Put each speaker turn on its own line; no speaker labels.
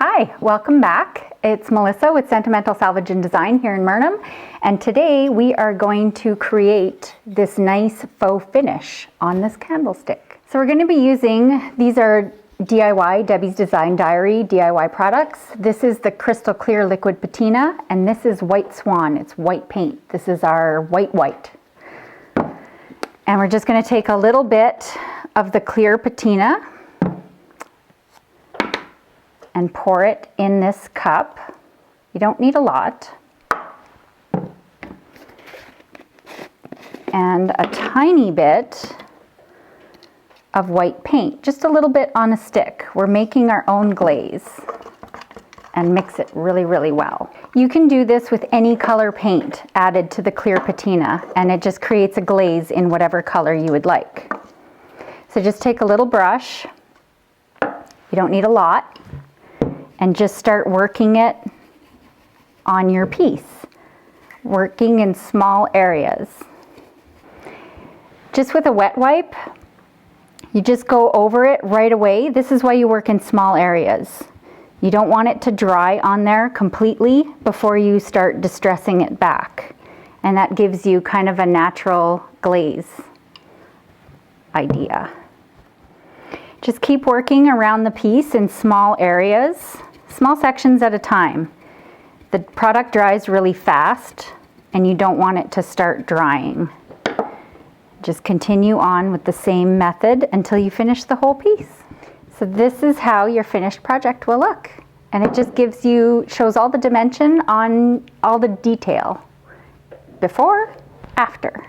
Hi, welcome back. It's Melissa with Sentimental Salvage and Design here in Murnum, and today we are going to create this nice faux finish on this candlestick. So we're going to be using, these are DIY, Debbie's Design Diary DIY products. This is the crystal clear liquid patina, and this is white swan. It's white paint. This is our white. And we're just going to take a little bit of the clear patina and pour it in this cup. You don't need a lot. And a tiny bit of white paint, just a little bit on a stick. We're making our own glaze and mix it really, really well. You can do this with any color paint added to the clear patina, and it just creates a glaze in whatever color you would like. So just take a little brush, you don't need a lot, and just start working it on your piece, working in small areas. Just with a wet wipe, you just go over it right away. This is why you work in small areas. You don't want it to dry on there completely before you start distressing it back. And that gives you kind of a natural glaze idea. Just keep working around the piece in small areas, small sections at a time. The product dries really fast and you don't want it to start drying. Just continue on with the same method until you finish the whole piece. So this is how your finished project will look. And it just gives you, shows all the dimension on all the detail. Before, after.